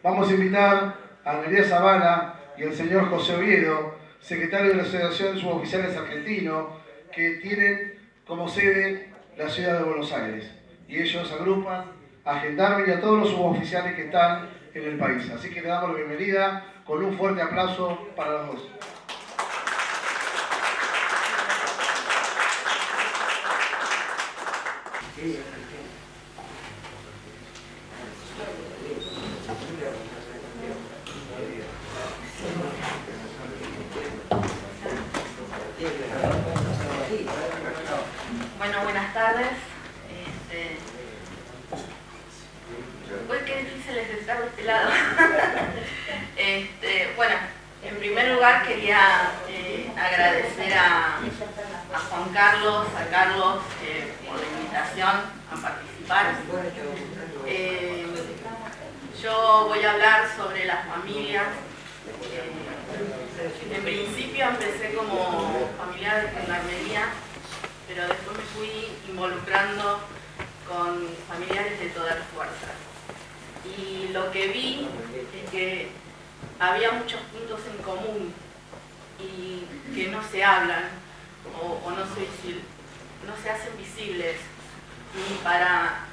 Vamos a invitar a María Zavala y al señor José Oviedo, secretario de la Asociación de Suboficiales Argentinos, que tienen como sede la ciudad de Buenos Aires. Y ellos agrupan a gendarmes y a todos los suboficiales que están en el país. Así que le damos la bienvenida con un fuerte aplauso para los dos. Bueno, buenas tardes. Uy, qué difícil es estar de este lado. Bueno, en primer lugar quería agradecer a Juan Carlos, a Carlos por la invitación a participar. Yo voy a hablar sobre las familias. En principio empecé como familiar de gendarmería, pero después me fui involucrando con familiares de todas las fuerzas. Y lo que vi es que había muchos puntos en común y que no se hablan o no se hacen visibles ni para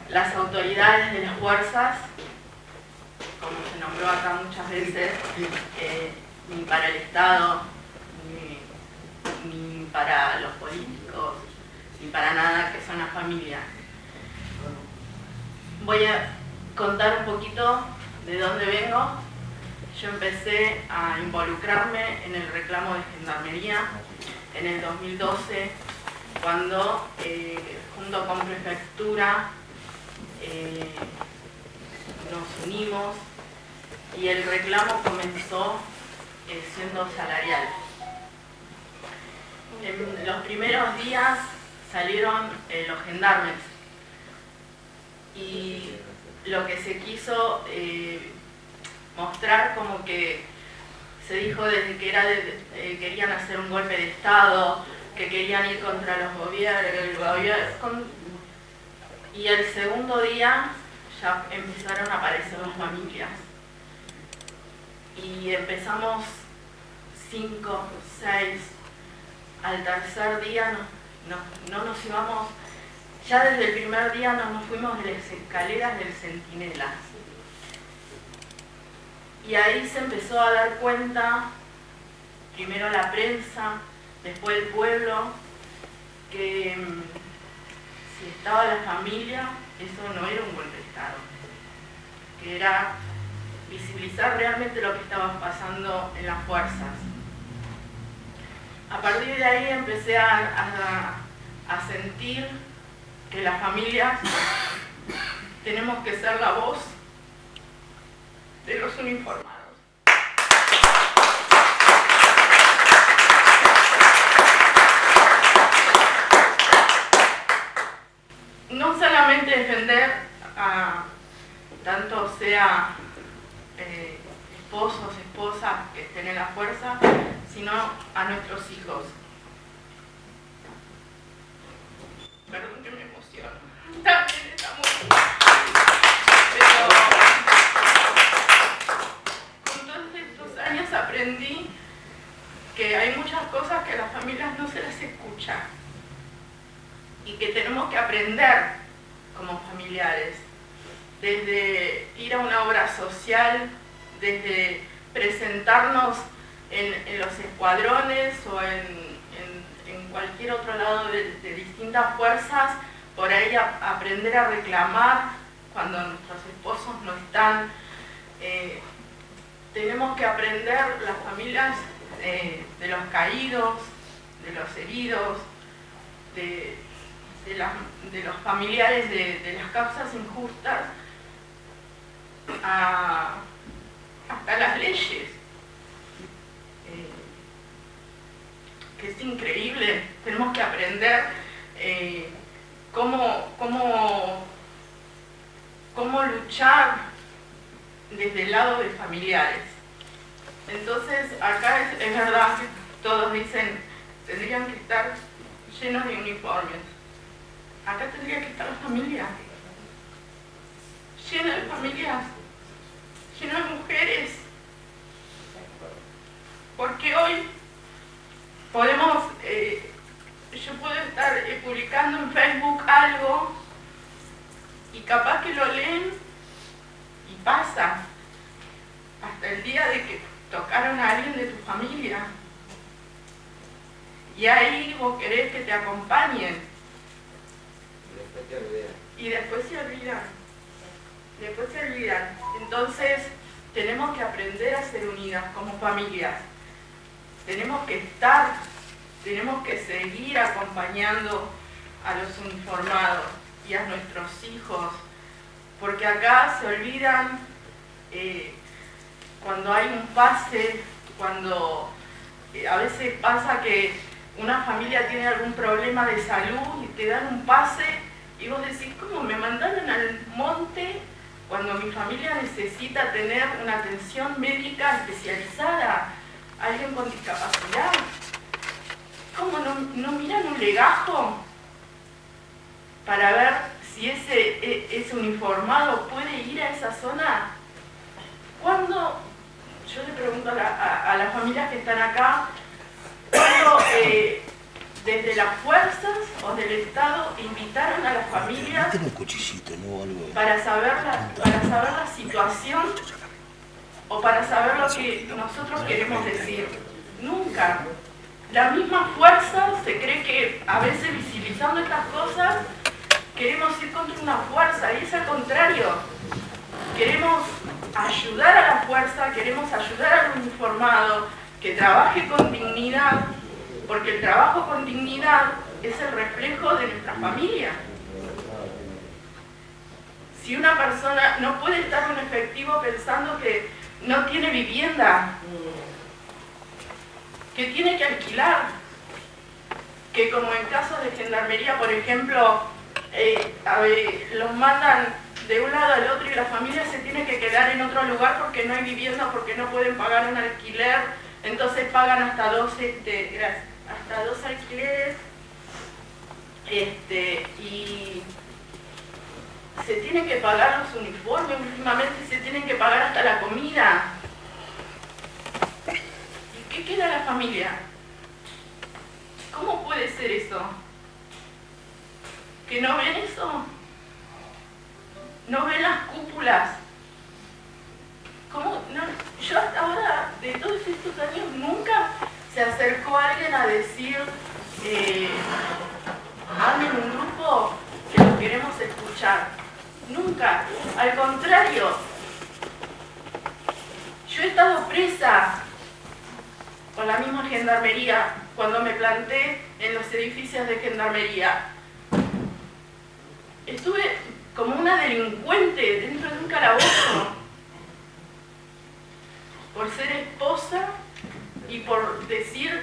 las autoridades de las fuerzas, como se nombró acá muchas veces, ni para el Estado, ni para los políticos, ni para nada, que son las familias. Voy a contar un poquito de dónde vengo. Yo empecé a involucrarme en el reclamo de gendarmería en el 2012, cuando junto con prefectura nos unimos y el reclamo comenzó siendo salarial. En los primeros días salieron los gendarmes y lo que se quiso mostrar, como que se dijo desde que querían hacer un golpe de Estado, que querían ir contra los gobiernos, y el segundo día ya empezaron a aparecer las familias y empezamos 5, 6, al tercer día no nos íbamos, ya desde el primer día no nos fuimos de las escaleras del Centinela. Y ahí se empezó a dar cuenta, primero la prensa, después el pueblo, que si estaba la familia, eso no era un golpe de Estado, que era visibilizar realmente lo que estaba pasando en las fuerzas. A partir de ahí empecé a sentir que las familias tenemos que ser la voz de los uniformados. No solamente defender a tanto sea esposos, esposas que estén en la fuerza, sino a nuestros hijos. Perdón que me emociono. También está muy... Pero con todos estos años aprendí que hay muchas cosas que a las familias no se las escucha y que tenemos que aprender como familiares, desde ir a una obra social, desde presentarnos en los escuadrones o en cualquier otro lado de distintas fuerzas, por ahí aprender a reclamar cuando nuestros esposos no están. Tenemos que aprender las familias de los caídos, de los heridos, de los familiares de las causas injustas, hasta las leyes, que es increíble. Tenemos que aprender cómo luchar desde el lado de familiares. Entonces acá es verdad que todos dicen tendrían que estar llenos de uniformes. Acá tendría que estar la familia lleno de familias, lleno de mujeres, porque hoy podemos, yo puedo estar publicando en Facebook algo y capaz que lo leen y pasa hasta el día de que tocaron a alguien de tu familia y ahí vos querés que te acompañen y después se olvidan. Entonces tenemos que aprender a ser unidas como familias, tenemos que estar, tenemos que seguir acompañando a los uniformados y a nuestros hijos, porque acá se olvidan cuando hay un pase, cuando a veces pasa que una familia tiene algún problema de salud y te dan un pase y vos decís, ¿cómo me mandaron al monte cuando mi familia necesita tener una atención médica especializada? Alguien con discapacidad. ¿Cómo no miran un legajo para ver si ese uniformado puede ir a esa zona? ¿Cuándo, yo le pregunto a las familias que están acá, cuándo desde las fuerzas o del Estado invitaron a las familias para saber la situación o para saber lo que nosotros queremos decir? Nunca. La misma fuerza se cree que a veces visibilizando estas cosas queremos ir contra una fuerza y es al contrario. Queremos ayudar a la fuerza, queremos ayudar al uniformado que trabaje con dignidad, porque el trabajo con dignidad es el reflejo de nuestra familia. Si una persona no puede estar en un efectivo pensando que no tiene vivienda, que tiene que alquilar, que como en casos de gendarmería, por ejemplo, los mandan de un lado al otro y la familia se tiene que quedar en otro lugar porque no hay vivienda, porque no pueden pagar un alquiler, entonces pagan hasta dos alquileres, y se tienen que pagar los uniformes, últimamente se tienen que pagar hasta la comida. ¿Y qué queda la familia? ¿Cómo puede ser eso? ¿Que no ven eso? ¿No ven las cúpulas? ¿Cómo? No, yo hasta ahora, de todos estos años, nunca se acercó alguien a decir, armen un grupo que lo queremos escuchar. Nunca. Al contrario, yo he estado presa con la misma gendarmería cuando me planté en los edificios de gendarmería. Estuve como una delincuente dentro de un calabozo por ser esposa y por decir,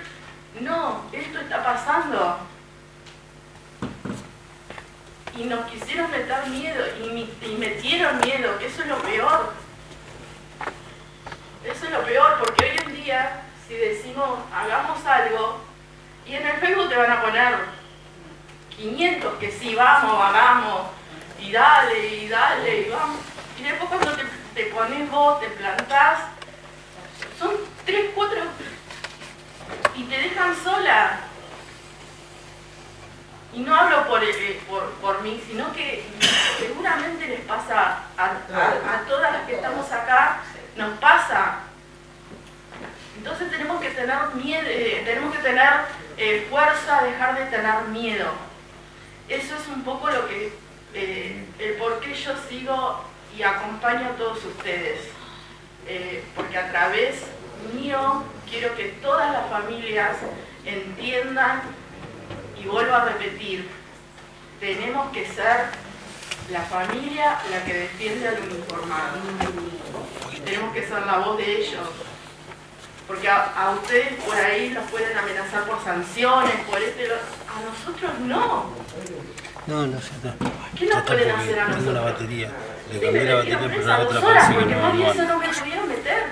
no, esto está pasando. Y nos quisieron meter miedo y metieron miedo, que eso es lo peor. Eso es lo peor, porque hoy en día, si decimos hagamos algo, y en el Facebook te van a poner 500 que sí, vamos, hagamos, y dale, y vamos. Y después cuando te pones vos, te plantás, son 3, 4, y te dejan sola. Y no hablo por mí, sino que seguramente les pasa a todas las que estamos acá, nos pasa. Entonces tenemos que tener miedo, tenemos que tener fuerza, dejar de tener miedo. Eso es un poco lo que, el por qué yo sigo y acompaño a todos ustedes. Porque a través mío quiero que todas las familias entiendan. Y vuelvo a repetir, tenemos que ser la familia la que defiende al uniformado. Tenemos que ser la voz de ellos. Porque a ustedes por ahí los pueden amenazar por sanciones, por a nosotros no. No sé. ¿Qué nos pueden hacer a nosotros? La batería. Le Sí, cambié me la batería, metieron pero presa la 2 otra horas, parece que porque no más bien va eso no me pudieron meter.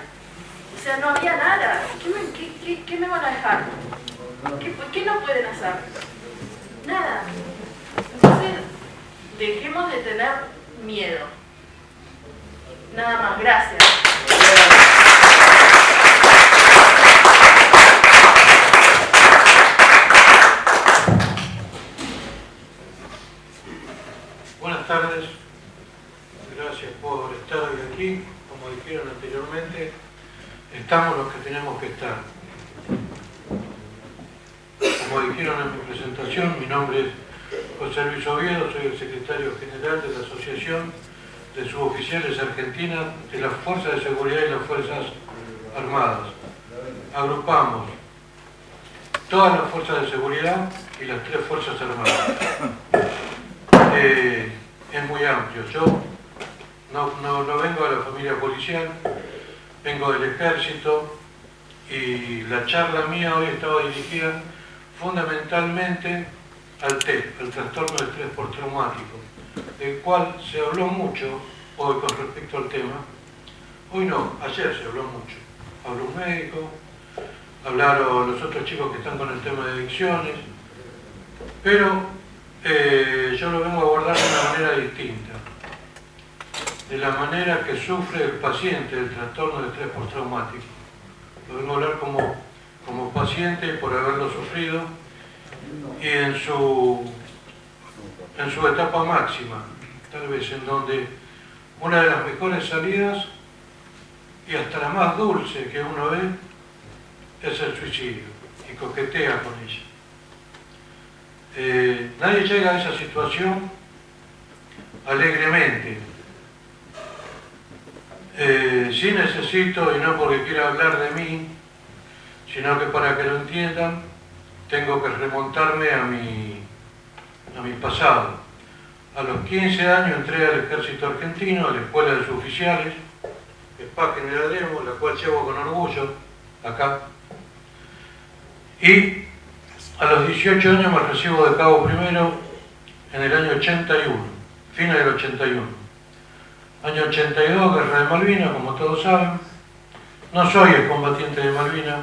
O sea, no había nada. ¿Qué me van a dejar? ¿Qué no pueden hacer? Nada. Entonces, dejemos de tener miedo. Nada más, gracias. Buenas tardes, gracias por estar hoy aquí. Como dijeron anteriormente, estamos los que tenemos que estar. Como dijeron en mi presentación, mi nombre es José Luis Oviedo, soy el secretario general de la Asociación de Suboficiales Argentinas de las Fuerzas de Seguridad y las Fuerzas Armadas. Agrupamos todas las fuerzas de seguridad y las 3 Fuerzas Armadas. Es muy amplio. Yo no vengo de la familia policial, vengo del ejército, y la charla mía hoy estaba dirigida fundamentalmente al TEP, al trastorno de estrés postraumático, del cual se habló mucho hoy con respecto al tema. Hoy no, ayer se habló mucho. Habló un médico, hablaron los otros chicos que están con el tema de adicciones, pero yo lo vengo a abordar de una manera distinta, de la manera que sufre el paciente del trastorno de estrés postraumático. Lo vengo a hablar como paciente por haberlo sufrido y en su etapa máxima, tal vez en donde una de las mejores salidas y hasta la más dulce que uno ve es el suicidio, y coquetea con ella. Nadie llega a esa situación alegremente. Sí necesito, y no porque quiera hablar de mí, sino que para que lo entiendan, tengo que remontarme a mi pasado. A los 15 años entré al ejército argentino, a la escuela de suboficiales, SPA General Lemos, la cual llevo con orgullo acá. Y a los 18 años me recibo de cabo primero en el año 81, fines del 81. Año 82, Guerra de Malvinas, como todos saben. No soy el combatiente de Malvinas,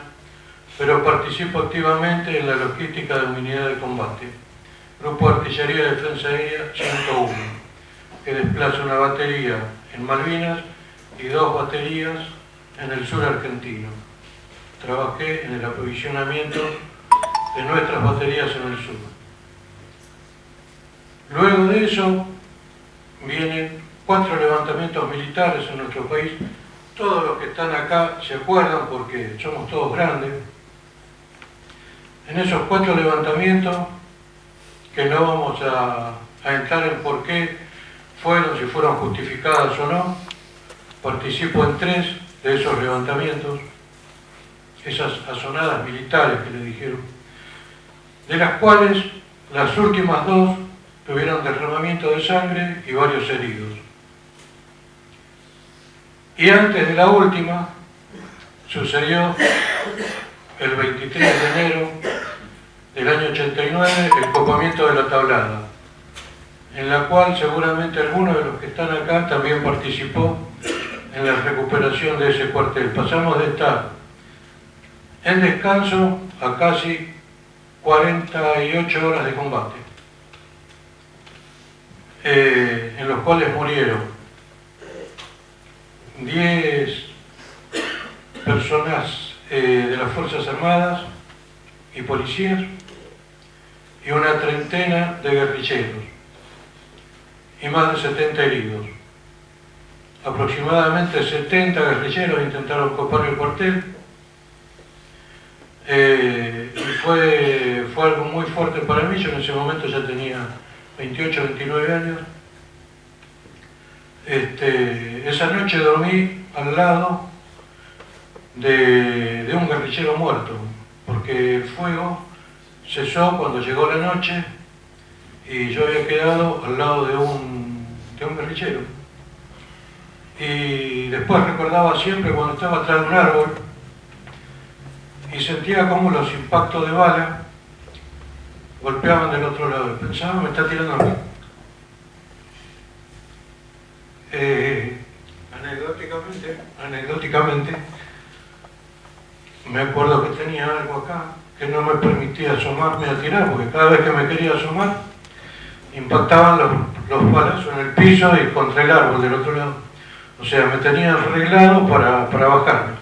pero participo activamente en la logística de unidad de combate. Grupo de Artillería de Defensa Aérea 101, que desplaza una batería en Malvinas y 2 baterías en el sur argentino. Trabajé en el aprovisionamiento de nuestras baterías en el sur. Luego de eso vienen 4 levantamientos militares en nuestro país. Todos los que están acá se acuerdan porque somos todos grandes. En esos 4 levantamientos, que no vamos a entrar en por qué fueron, si fueron justificadas o no, participo en 3 de esos levantamientos, esas azonadas militares que le dijeron, de las cuales las últimas 2 tuvieron derramamiento de sangre y varios heridos. Y antes de la última, sucedió el 23 de enero del año 89 el copamiento de la Tablada, en la cual seguramente algunos de los que están acá también participó en la recuperación de ese cuartel. Pasamos de estar en descanso a casi 48 horas de combate, en los cuales murieron 10 personas de las Fuerzas Armadas y policías y una treintena de guerrilleros y más de 70 heridos. Aproximadamente 70 guerrilleros intentaron copar el cuartel, y fue algo muy fuerte para mí. Yo en ese momento ya tenía 28, 29 años. Esa noche dormí al lado de un guerrillero muerto, porque el fuego cesó cuando llegó la noche y yo había quedado al lado de un guerrillero. Y después recordaba siempre cuando estaba atrás de un árbol y sentía como los impactos de bala golpeaban del otro lado. Y pensaba, me está tirando a mí. Anecdóticamente, me acuerdo que tenía algo acá que no me permitía asomarme a tirar, porque cada vez que me quería asomar, impactaban los balazos en el piso y contra el árbol del otro lado. O sea, me tenían arreglado para bajarme.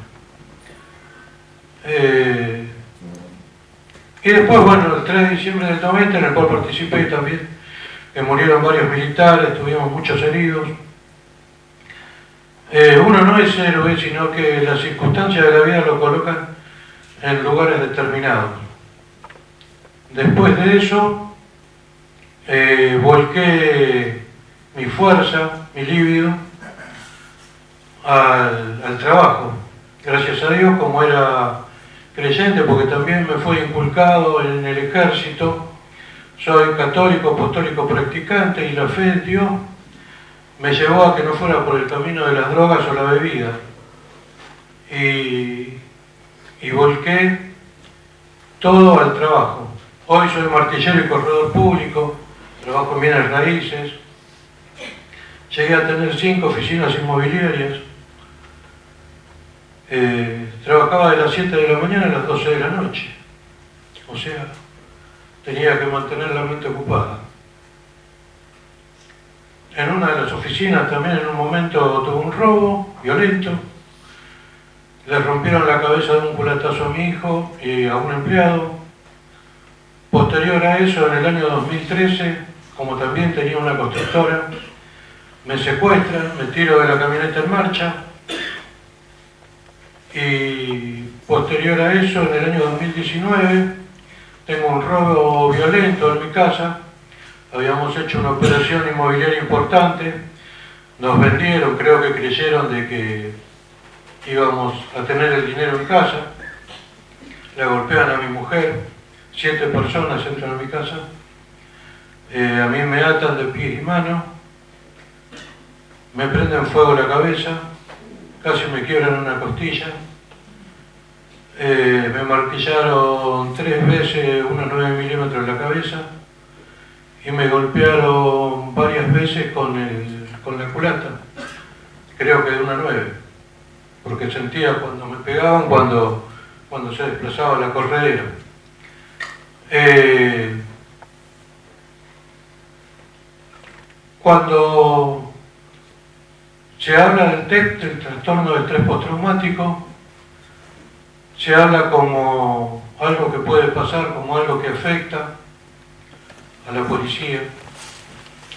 Y después, bueno, el 3 de diciembre del 90, en el cual participé también, que murieron varios militares, tuvimos muchos heridos. Uno no es héroe, sino que las circunstancias de la vida lo colocan en lugares determinados. Después de eso, volqué mi fuerza, mi líbido, al trabajo. Gracias a Dios, como era creyente, porque también me fue inculcado en el ejército, soy católico, apostólico practicante, y la fe de Dios me llevó a que no fuera por el camino de las drogas o la bebida. Y volqué todo al trabajo. Hoy soy martillero y corredor público, trabajo en bienes raíces, llegué a tener 5 oficinas inmobiliarias, trabajaba de las 7 de la mañana a las 12 de la noche, o sea, tenía que mantener la mente ocupada. En una de las oficinas también en un momento tuve un robo violento, le rompieron la cabeza de un culatazo a mi hijo y a un empleado. Posterior a eso, en el año 2013, como también tenía una constructora, me secuestran, me tiro de la camioneta en marcha, y posterior a eso, en el año 2019, tengo un robo violento en mi casa. Habíamos hecho una operación inmobiliaria importante, nos vendieron, creo que creyeron de que íbamos a tener el dinero en casa, la golpean a mi mujer, 7 personas entran a mi casa, a mí me atan de pies y manos, me prenden fuego la cabeza, casi me quiebran una costilla, me martillaron 3 veces unos 9 milímetros en la cabeza y me golpearon varias veces con la culata, creo que de una 9, porque sentía cuando me pegaban, cuando se desplazaba la corredera. Cuando se habla del TEP, del trastorno de estrés postraumático, se habla como algo que puede pasar, como algo que afecta a la policía,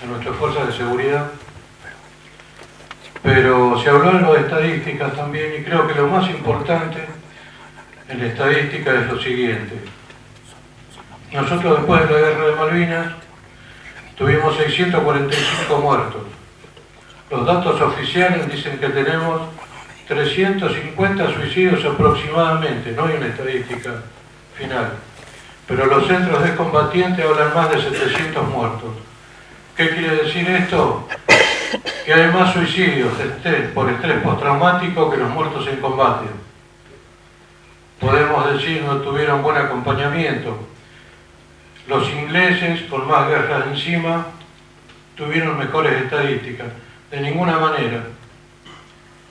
a nuestras fuerzas de seguridad, pero se habló algo de estadísticas también, y creo que lo más importante en la estadística es lo siguiente. Nosotros después de la guerra de Malvinas tuvimos 645 muertos. Los datos oficiales dicen que tenemos 350 suicidios aproximadamente, no hay una estadística final. Pero los centros de combatientes hablan más de 700 muertos. ¿Qué quiere decir esto? Que hay más suicidios por estrés postraumático que los muertos en combate. Podemos decir no tuvieron buen acompañamiento. Los ingleses, con más guerras encima, tuvieron mejores estadísticas. De ninguna manera.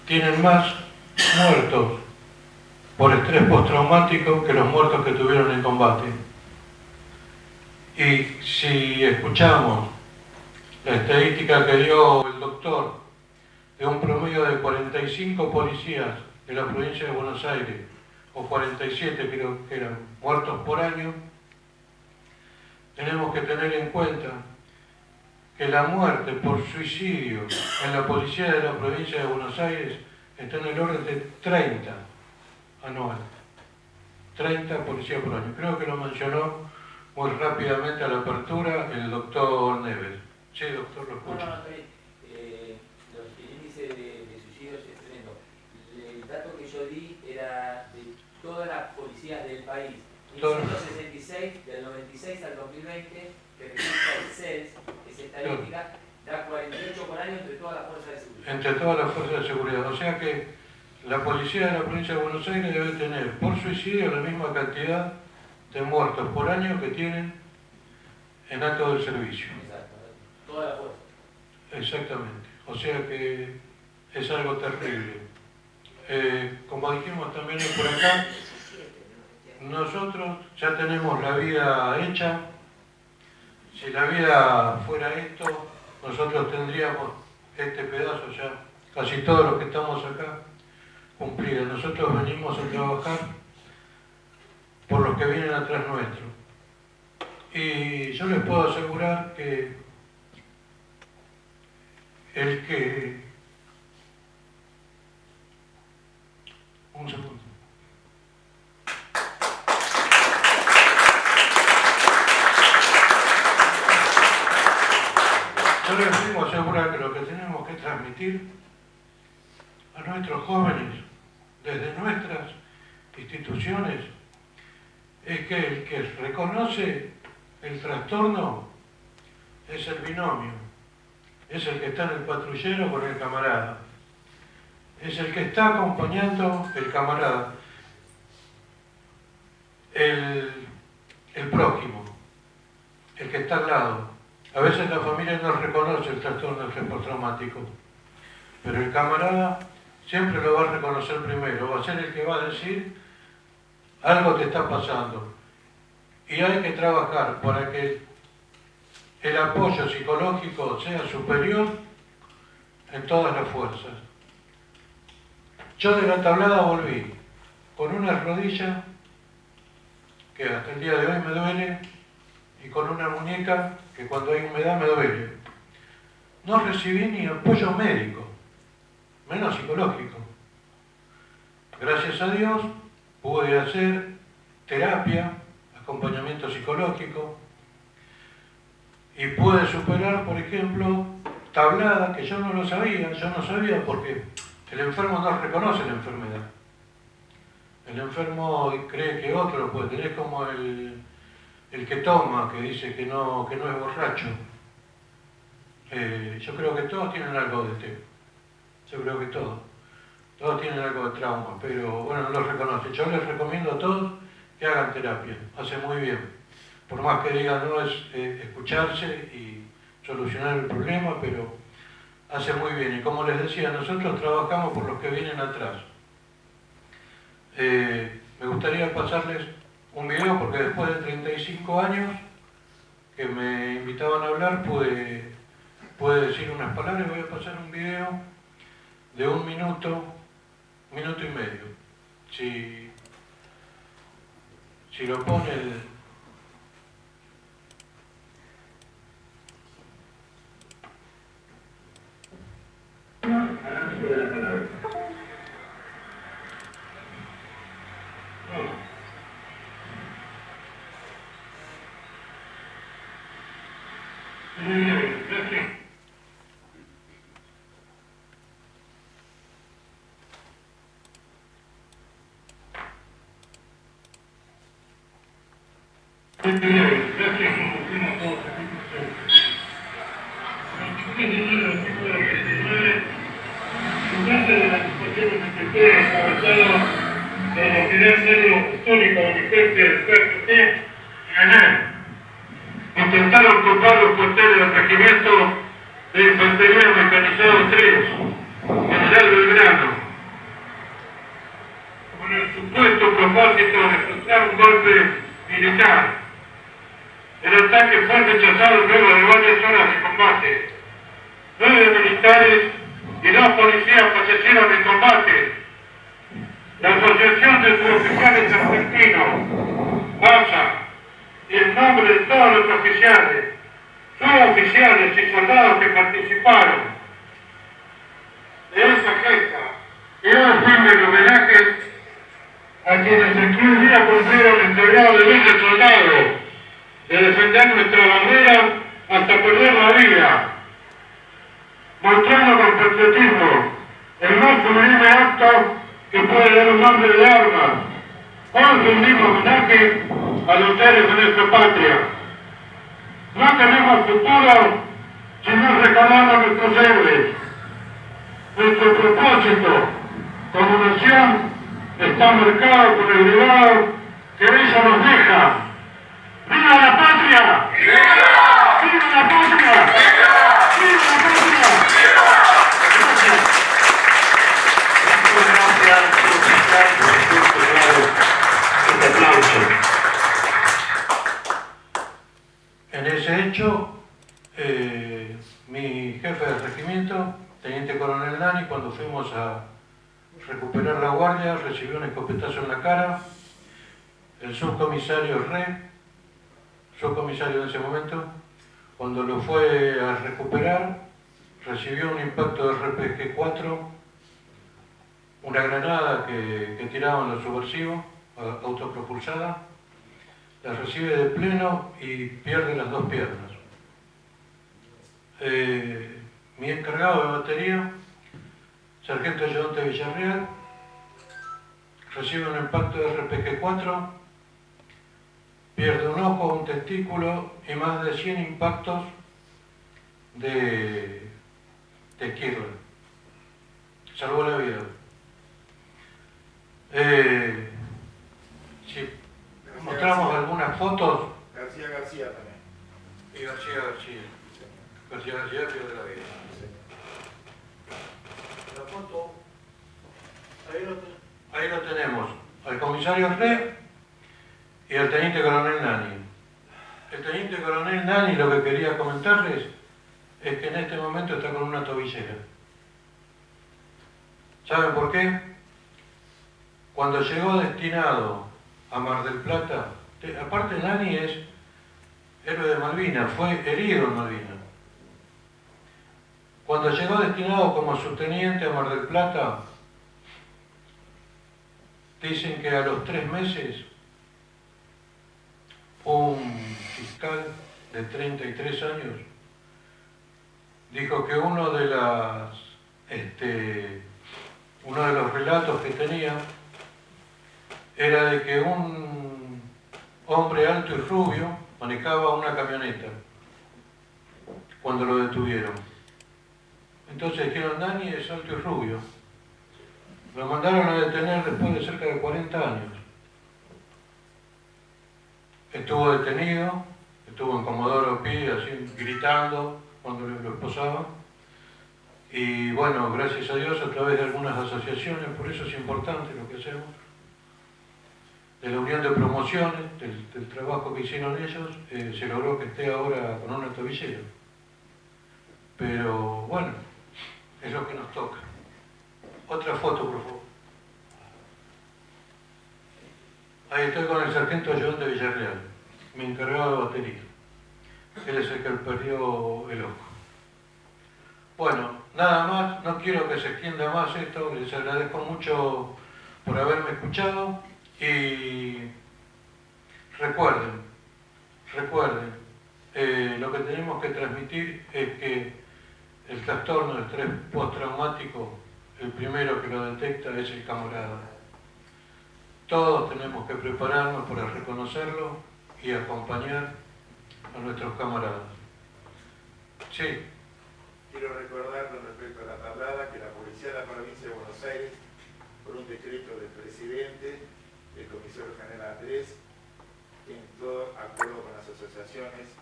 Tienen más muertos por estrés postraumático que los muertos que tuvieron en combate. Y si escuchamos la estadística que dio el doctor de un promedio de 45 policías de la provincia de Buenos Aires, o 47 creo que eran, muertos por año, tenemos que tener en cuenta que la muerte por suicidio en la policía de la provincia de Buenos Aires está en el orden de 30 anual. 30 policías por año. Creo que lo mencionó muy rápidamente a la apertura el doctor Neves. Sí, doctor, lo escucho. El índice de suicidios es tremendo. El dato que yo di era de todas las policías del país. 166, del 96 al 2020, que registra el CELS, esa estadística, da 48 por año entre todas las fuerzas de seguridad. Entre todas las fuerzas de seguridad. O sea que la policía de la provincia de Buenos Aires debe tener por suicidio la misma cantidad de muertos por año que tienen en acto del servicio. Exacto, toda la fuerza. Exactamente. O sea que es algo terrible. Como dijimos también por acá, nosotros ya tenemos la vida hecha. Si la vida fuera esto, nosotros tendríamos este pedazo ya casi todos los que estamos acá, cumplida. Nosotros venimos a trabajar por los que vienen atrás nuestro. Y yo les puedo asegurar que el que... Un segundo. Yo les vengo a asegurar que lo que tenemos que transmitir a nuestros jóvenes desde nuestras instituciones es que el que reconoce el trastorno es el binomio, es el que está en el patrullero con el camarada, es el que está acompañando el camarada, el prójimo, el que está al lado. A veces la familia no reconoce el trastorno del estrés postraumático, pero el camarada siempre lo va a reconocer primero, va a ser el que va a decir algo te está pasando. Y hay que trabajar para que el apoyo psicológico sea superior en todas las fuerzas. Yo de la tablada volví con una rodilla que hasta el día de hoy me duele y con una muñeca que cuando hay humedad me duele. No recibí ni apoyo médico, menos psicológico. Gracias a Dios pude hacer terapia, acompañamiento psicológico y pude superar, por ejemplo, tablada, que yo no sabía porque el enfermo no reconoce la enfermedad. El enfermo cree que otro lo puede tener, como el que toma, que dice que no es borracho. Yo creo que todos tienen algo de TEA. Yo creo que todos tienen algo de trauma, pero bueno, no lo reconoce. Yo les recomiendo a todos que hagan terapia, hace muy bien. Por más que digan no es escucharse y solucionar el problema, pero hace muy bien. Y como les decía, nosotros trabajamos por los que vienen atrás. Me gustaría pasarles un video porque después de 35 años que me invitaban a hablar pude decir unas palabras y voy a pasar un video de 1 minuto y medio. Si lo pone intentaron ocupar los cuarteles del regimiento de infantería mecanizado 3, General Belgrano, con el supuesto propósito de frustrar un golpe militar. El ataque fue rechazado luego de varias horas de combate. 9 militares y 2 policías fallecieron en combate. La Asociación de Suboficiales Argentinos, ASA, y en nombre de todos los oficiales, suboficiales y soldados que participaron de esa gesta, quiero firme el homenaje a quienes aquel día cumplieron el sagrado deber de soldado de defender nuestra bandera hasta perder la vida, mostrando con patriotismo el más sublime acto que puede dar un hombre de armas. Hoy rendimos homenaje a los héroes de nuestra patria. No tenemos futuro si no recordamos nuestros héroes. Nuestro propósito como nación está marcado por el legado que ella nos deja. ¡Viva la patria! ¡Viva! ¡Viva la patria! ¡Viva! ¡Viva la patria! ¡Viva! En ese hecho, mi jefe de regimiento teniente coronel Nani, cuando fuimos a recuperar la guardia, recibió un escopetazo en la cara. El subcomisario subcomisario en ese momento, cuando lo fue a recuperar, recibió un impacto de RPG-4, una granada que tiraban los subversivos, autopropulsada, la recibe de pleno y pierde las dos piernas. Mi encargado de batería, sargento ayudante Villarreal, recibe un impacto de RPG-4, pierde un ojo, un testículo y más de 100 impactos de Kirchner. Salvó la vida. Si mostramos algunas fotos. García también. Y García pierde la vida. La foto, ahí lo tenemos, al comisario Re y al teniente coronel Nani. El teniente coronel Nani, lo que quería comentarles es que en este momento está con una tobillera. ¿Saben por qué? Cuando llegó destinado a Mar del Plata, aparte Nani es héroe de Malvinas, fue herido en Malvinas. Cuando llegó destinado como subteniente a Mar del Plata, dicen que a los 3 meses un fiscal de 33 años dijo que uno de los relatos que tenía era de que un hombre alto y rubio manejaba una camioneta cuando lo detuvieron. Entonces dijeron, Nani es alto y rubio. Lo mandaron a detener después de cerca de 40 años. Estuvo detenido, estuvo en Comodoro Pi, así gritando cuando lo esposaban. Y bueno, gracias a Dios, a través de algunas asociaciones, por eso es importante lo que hacemos, de la unión de promociones, del trabajo que hicieron ellos, se logró que esté ahora con una tobillera. Pero bueno, es lo que nos toca. Otra foto, por favor. Ahí estoy con el sargento ayudante Villarreal, mi encargado de batería. Él es el que perdió el ojo. Bueno, nada más, no quiero que se extienda más esto, les agradezco mucho por haberme escuchado y recuerden, lo que tenemos que transmitir es que el trastorno de estrés postraumático, el primero que lo detecta es el camarada. Todos tenemos que prepararnos para reconocerlo y acompañar a nuestros camaradas. Sí. Quiero recordar con respecto a la tablada que la Policía de la Provincia de Buenos Aires, por un decreto del presidente, del comisario general Andrés, en todo acuerdo con las asociaciones,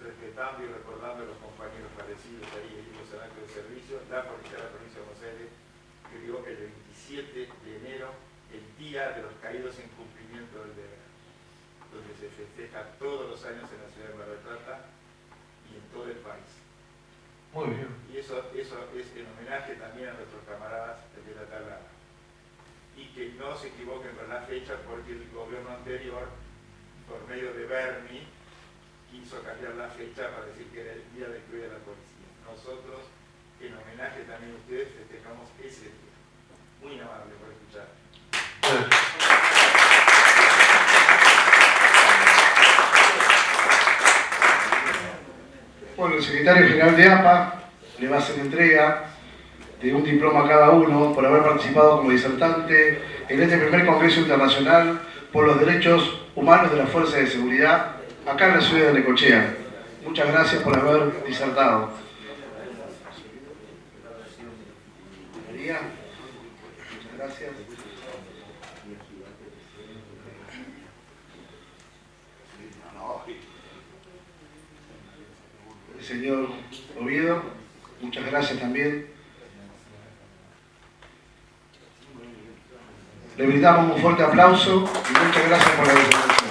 respetando y recordando a los compañeros fallecidos ahí heridos en acto de servicio, la Policía de la Provincia de Buenos Aires creó el 27 de enero el Día de los Caídos en Cumplimiento del Deber, donde se festeja todos los años en la ciudad de Mar del Plata y en todo el país. Muy bien. Y eso es en homenaje también a nuestros camaradas de la tablada. Y que no se equivoquen con la fecha, porque el gobierno anterior, por medio de Berni, quiso cambiar la fecha para decir que era el Día del Cuidado de la Policía. Nosotros, en homenaje también a ustedes, festejamos ese día. Muy amable por escuchar. Bueno, el secretario general de APA le va a hacer entrega de un diploma a cada uno por haber participado como disertante en este primer Congreso Internacional por los Derechos Humanos de las Fuerzas de Seguridad acá en la ciudad de Necochea. Muchas gracias por haber disertado. María, muchas gracias. El señor Oviedo, muchas gracias también. Le brindamos un fuerte aplauso y muchas gracias por la presentación.